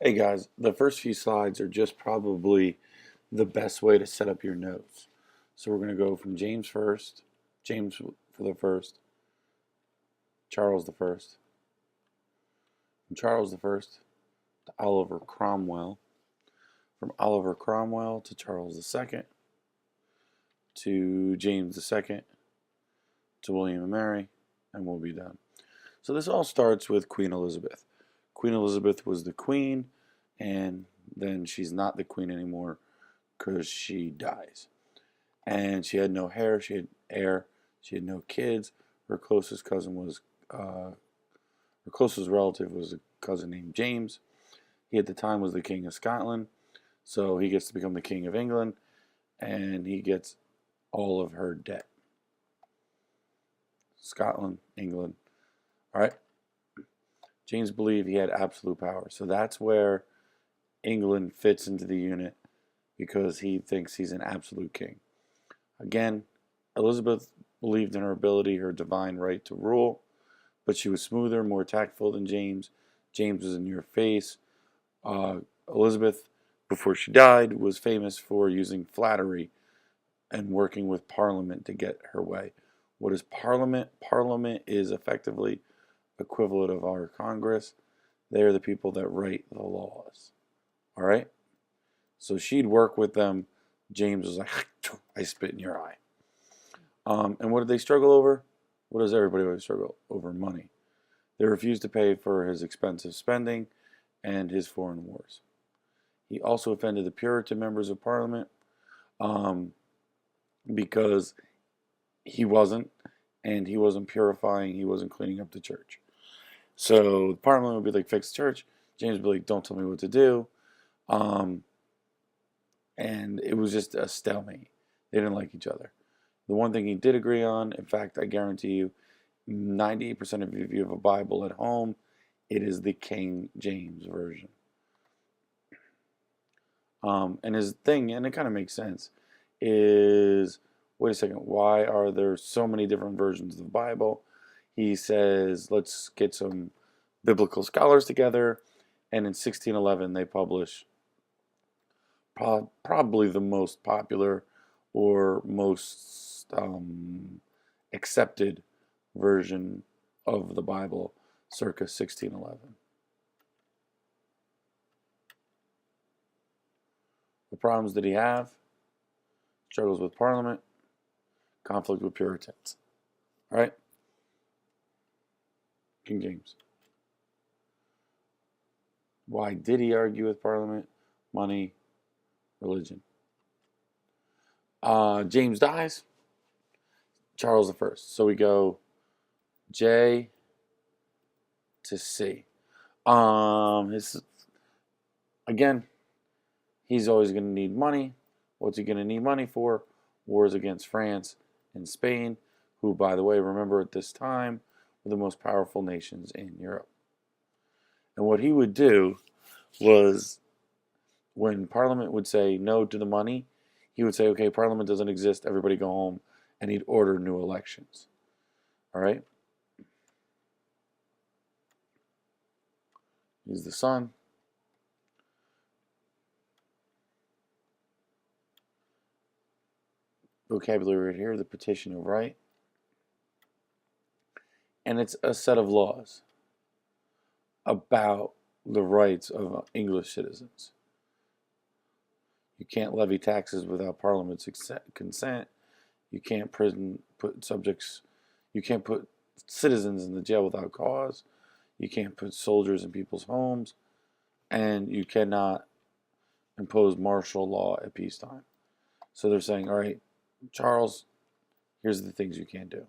Hey guys, the first few slides are just probably the best way to set up your notes. So we're going to go from James first, James for the first, Charles the first, from Charles the first to Oliver Cromwell, from Oliver Cromwell to Charles the second, to James the second, to William and Mary, and we'll be done. So this all starts with Queen Elizabeth. Queen Elizabeth was the queen, and then she's not the queen anymore because she dies. And she had no hair, she had heir, she had no kids. Her closest cousin was, her closest relative was a cousin named James. He at the time was the King of Scotland, so he gets to become the King of England, and he gets all of her debt. Scotland, England. All right. James believed he had absolute power, so that's where England fits into the unit because he thinks he's an absolute king. Again, Elizabeth believed in her ability, her divine right to rule, but she was smoother, more tactful than James. James was in your face. Elizabeth, before she died, was famous for using flattery and working with Parliament to get her way. What is Parliament? Parliament is effectively equivalent of our Congress. They are the people that write the laws. All right? So she'd work with them. James was like, I spit in your eye. And what did they struggle over? What does everybody always struggle over? Money. They refused to pay for his expensive spending and his foreign wars. He also offended the Puritan members of Parliament because he wasn't, and he wasn't purifying, he wasn't cleaning up the church. So the Parliament would be like, fix the church. James would be like, don't tell me what to do. And it was just a stalemate. They didn't like each other. The one thing he did agree on, in fact, I guarantee you, 98% of you, if you have a Bible at home, it is the King James Version. And his thing, and it kind of makes sense, is wait a second, why are there so many different versions of the Bible? He says, let's get some biblical scholars together, and in 1611 they publish probably the most popular or most accepted version of the Bible circa 1611. The problems that he have? Struggles with Parliament, conflict with Puritans. All right? King James. Why did he argue with Parliament? Money, religion. James dies. Charles the First. So we go J to C. Again, he's always going to need money. What's he going to need money for? Wars against France and Spain, who, by the way, remember at this time, were the most powerful nations in Europe. And what he would do was, when Parliament would say no to the money, he would say, okay, Parliament doesn't exist, everybody go home, and he'd order new elections. All right? He's the son. Vocabulary right here, the Petition of Right. And it's a set of laws about the rights of English citizens. You can't levy taxes without Parliament's consent. You can't put subjects. You can't put citizens in the jail without cause. You can't put soldiers in people's homes, and you cannot impose martial law at peacetime. So they're saying, all right, Charles, here's the things you can't do.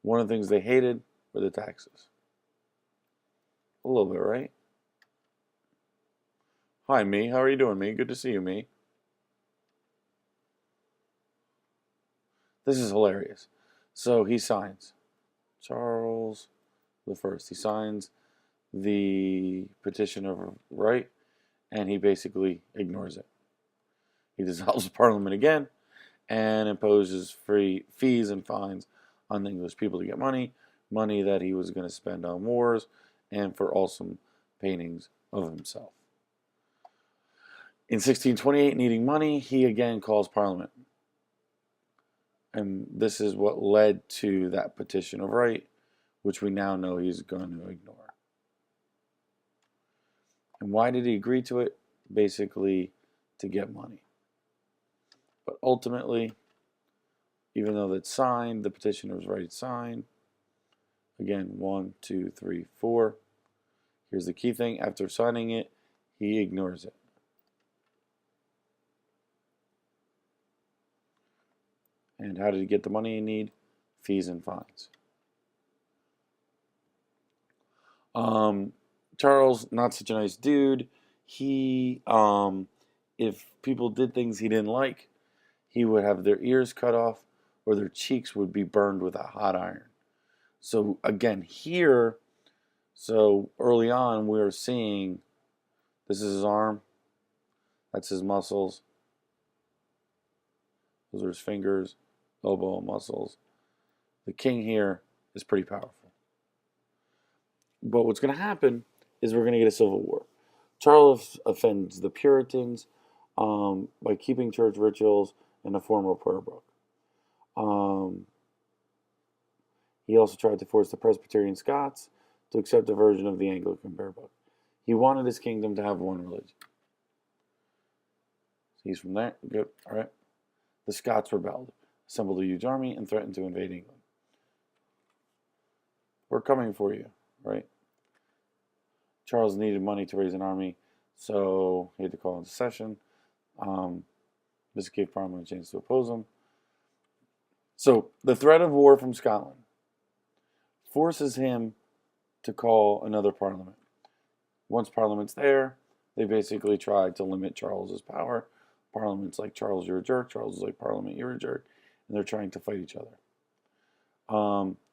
One of the things they hated were the taxes. A little bit, right? Hi, me. How are you doing, me? Good to see you, me. This is hilarious. So he signs. Charles the First. He signs the Petition of Right, and he basically ignores it. He dissolves Parliament again and imposes free fees and fines on the English people to get money that he was going to spend on wars and for awesome paintings of himself. In 1628, needing money, he again calls Parliament. And this is what led to that Petition of Right, which we now know he's going to ignore. And why did he agree to it? Basically, to get money. But ultimately, even though that's signed, the Petition of Right signed. Again, 1, 2, 3, 4. Here's the key thing. After signing it, he ignores it. And how did he get the money he need? Fees and fines. Charles, not such a nice dude. He, if people did things he didn't like, he would have their ears cut off or their cheeks would be burned with a hot iron. So again, here, so early on, we're seeing, this is his arm, that's his muscles, those are his fingers, elbow muscles. The king here is pretty powerful. But what's going to happen is we're going to get a civil war. Charles offends the Puritans by keeping church rituals in a formal prayer book. He also tried to force the Presbyterian Scots to accept a version of the Anglican prayer book. He wanted his kingdom to have one religion. He's from there. Good. All right. The Scots rebelled, assembled a huge army, and threatened to invade England. We're coming for you, right? Charles needed money to raise an army, so he had to call into session. This gave Parliament a chance to oppose him. So the threat of war from Scotland forces him to call another parliament. Once Parliament's there, they basically tried to limit Charles's power. Parliament's like, Charles, you're a jerk. Charles is like, Parliament, you're a jerk. And they're trying to fight each other.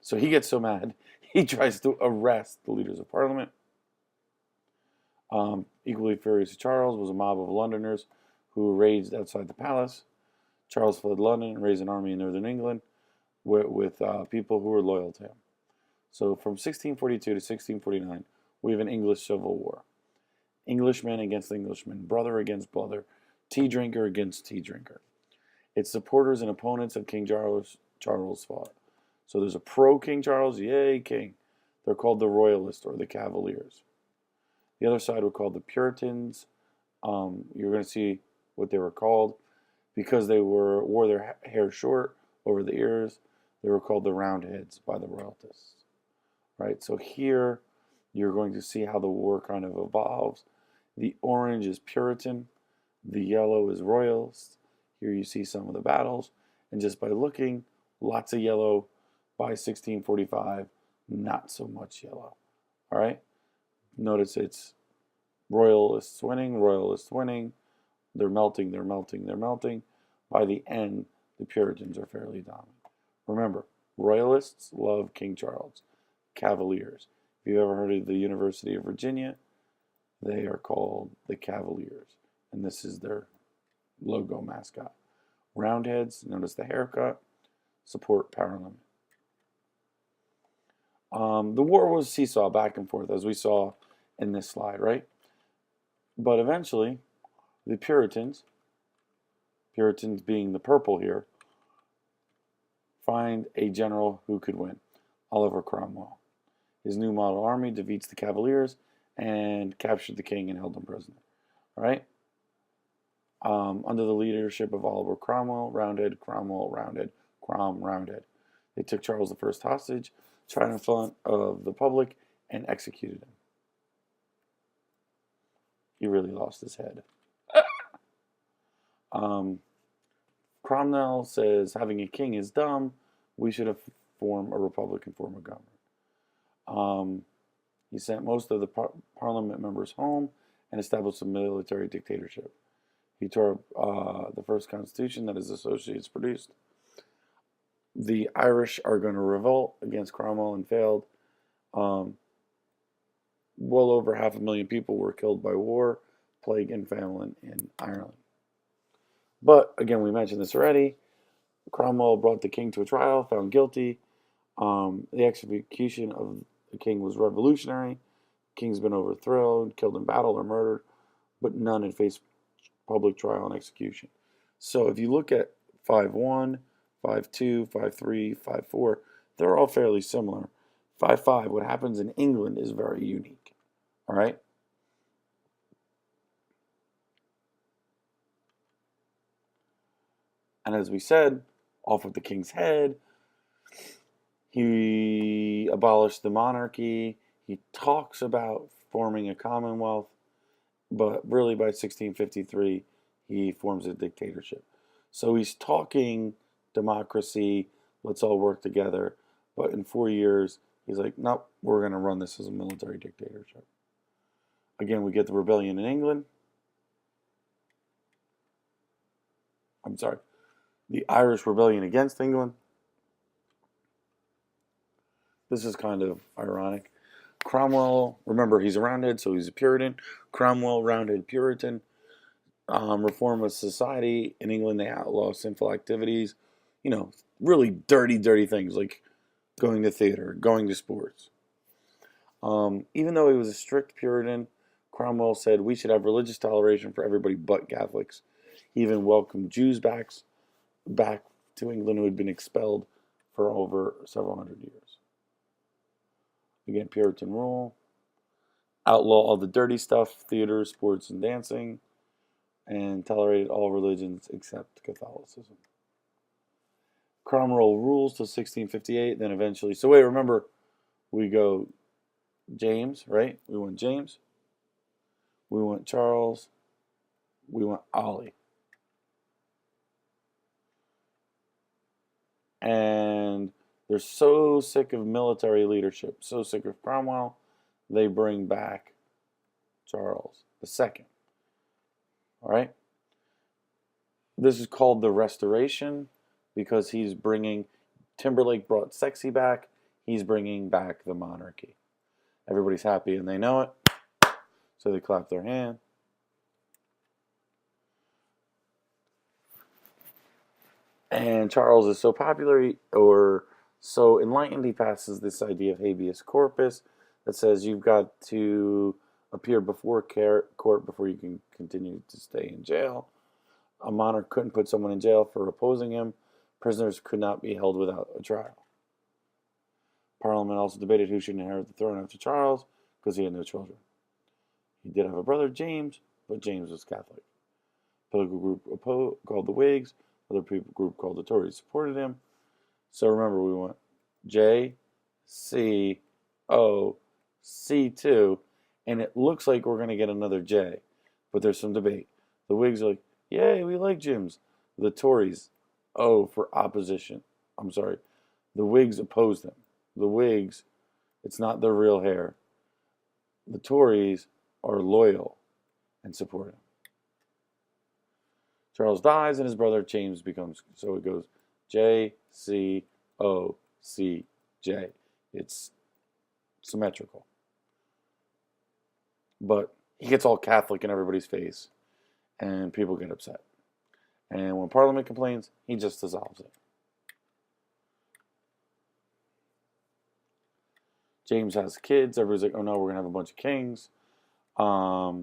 So he gets so mad, he tries to arrest the leaders of Parliament. Equally furious to Charles was a mob of Londoners who raged outside the palace. Charles fled London and raised an army in northern England with people who were loyal to him. So from 1642 to 1649, we have an English Civil War. Englishman against Englishman, brother against brother, tea drinker against tea drinker. Its supporters and opponents of King Charles fought. So there's a pro-King Charles, yay, king. They're called the Royalists or the Cavaliers. The other side were called the Puritans. You're going to see what they were called. Because they wore their hair short over the ears, they were called the Roundheads by the Royalists. Right? So here, you're going to see how the war kind of evolves. The orange is Puritan. The yellow is Royalist. Here you see some of the battles. And just by looking, lots of yellow. By 1645, not so much yellow. All right? Notice it's Royalists winning. They're melting. By the end, the Puritans are fairly dominant. Remember, Royalists love King Charles. Cavaliers. If you've ever heard of the University of Virginia, they are called the Cavaliers. And this is their logo mascot. Roundheads, notice the haircut, support Parliament. The war was seesaw back and forth, as we saw in this slide, right? But eventually, the Puritans being the purple here, find a general who could win, Oliver Cromwell. His new model army defeats the Cavaliers and captured the king and held him prisoner. All right? Under the leadership of Oliver Cromwell, Roundhead, they took Charles I hostage, tried in front of the public, and executed him. He really lost his head. Cromwell says having a king is dumb. We should have formed a republican form of government. He sent most of the parliament members home and established a military dictatorship. He tore up the first constitution that his associates produced. The Irish are going to revolt against Cromwell and failed. Well over 500,000 people were killed by war, plague, and famine in Ireland. But, again, we mentioned this already. Cromwell brought the king to a trial, found guilty. The execution of the king was revolutionary. King's been overthrown, killed in battle, or murdered, but none had faced public trial and execution. So if you look at 5-1, 5-2, 5-3, 5-4, they're all fairly similar. 5-5, what happens in England is very unique. All right? And as we said, off with the king's head. He abolished the monarchy. He talks about forming a commonwealth, but really by 1653, he forms a dictatorship. So he's talking democracy, let's all work together. But in 4 years, he's like, nope, we're going to run this as a military dictatorship. Again, we get the rebellion in England. I'm sorry, the Irish rebellion against England. This is kind of ironic. Cromwell, remember, he's a Roundhead, so he's a Puritan. Cromwell, Roundhead, Puritan. Reform of society. In England, they outlaw sinful activities. You know, really dirty, dirty things like going to theater, going to sports. Even though he was a strict Puritan, Cromwell said we should have religious toleration for everybody but Catholics. He even welcomed Jews back to England who had been expelled for over several hundred years. Again, Puritan rule. Outlaw all the dirty stuff, theater, sports, and dancing. And tolerated all religions except Catholicism. Cromwell rules till 1658, then eventually... So wait, remember, we go James, right? We went James. We went Charles. We went Ollie. And they're so sick of military leadership, so sick of Cromwell, they bring back Charles II. All right? This is called the Restoration because he's bringing, Timberlake brought sexy back, he's bringing back the monarchy. Everybody's happy and they know it, so they clap their hand. And Charles is so popular or so enlightened, he passes this idea of habeas corpus that says you've got to appear before court before you can continue to stay in jail. A monarch couldn't put someone in jail for opposing him. Prisoners could not be held without a trial. Parliament also debated who should inherit the throne after Charles because he had no children. He did have a brother, James, but James was Catholic. Political group called the Whigs, other people group called the Tories supported him. So remember, we went J, C, O, C2, and it looks like we're going to get another J, but there's some debate. The Whigs are like, yay, we like Jims. The Tories, O for opposition. I'm sorry, the Whigs opposed him. The Whigs, it's not their real hair. The Tories are loyal and support him. Charles dies and his brother James becomes, so it goes J, C, O, C, J. It's symmetrical. But he gets all Catholic in everybody's face and people get upset. And when Parliament complains, he just dissolves it. James has kids. Everybody's like, oh no, we're going to have a bunch of kings. But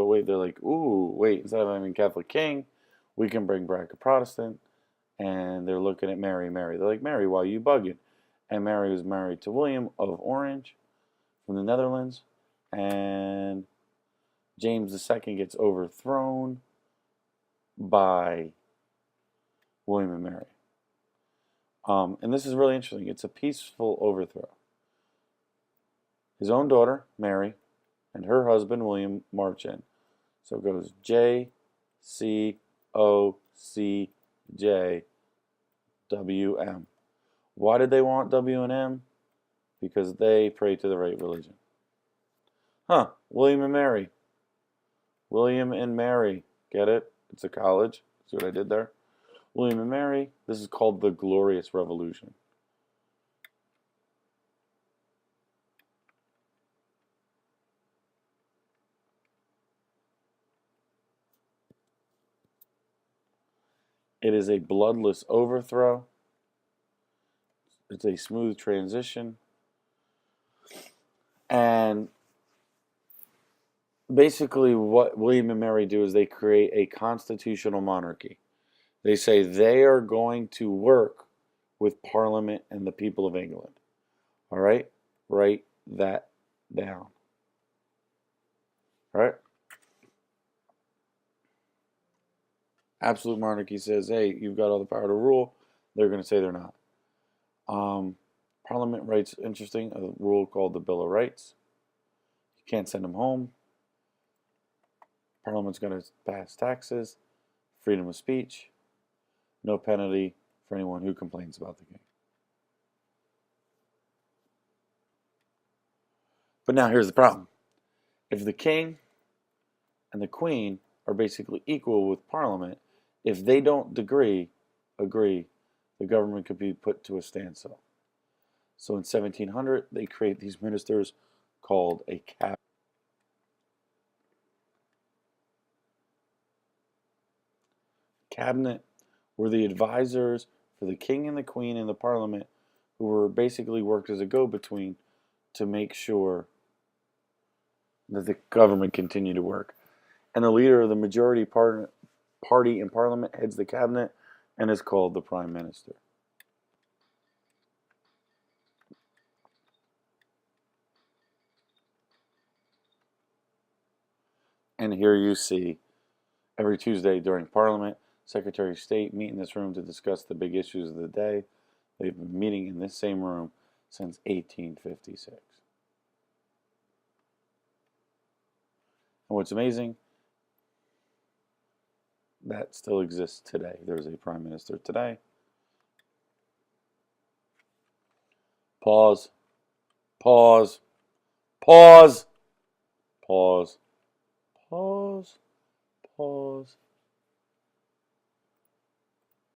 wait, they're like, ooh, wait, instead of having a Catholic king, we can bring back a Protestant. And they're looking at Mary. They're like, Mary, why are you bugging? And Mary was married to William of Orange from the Netherlands. And James II gets overthrown by William and Mary. And this is really interesting. It's a peaceful overthrow. His own daughter, Mary, and her husband, William, march in. So it goes J, C, O, C, J, W, M. Why did they want W and M? Because they pray to the right religion. Huh, William and Mary. William and Mary. Get it? It's a college. See what I did there? William and Mary. This is called the Glorious Revolution. It is a bloodless overthrow. It's a smooth transition. And basically what William and Mary do is they create a constitutional monarchy. They say they are going to work with Parliament and the people of England. All right? Write that down. All right? Absolute monarchy says, hey, you've got all the power to rule. They're going to say they're not. Parliament writes, interesting, a rule called the Bill of Rights. You can't send them home. Parliament's going to pass taxes, freedom of speech, no penalty for anyone who complains about the king. But now here's the problem. If the king and the queen are basically equal with Parliament, if they don't agree, the government could be put to a standstill. So in 1700, they create these ministers called a cabinet. Cabinet were the advisors for the king and the queen and the Parliament, who were basically worked as a go-between to make sure that the government continued to work. And the leader of the majority party in Parliament heads the cabinet and is called the Prime Minister. And here you see, every Tuesday during Parliament, Secretary of State meet in this room to discuss the big issues of the day. They've been meeting in this same room since 1856. And what's amazing, that still exists today. There's a Prime Minister today. Pause, pause, pause, pause, pause, pause.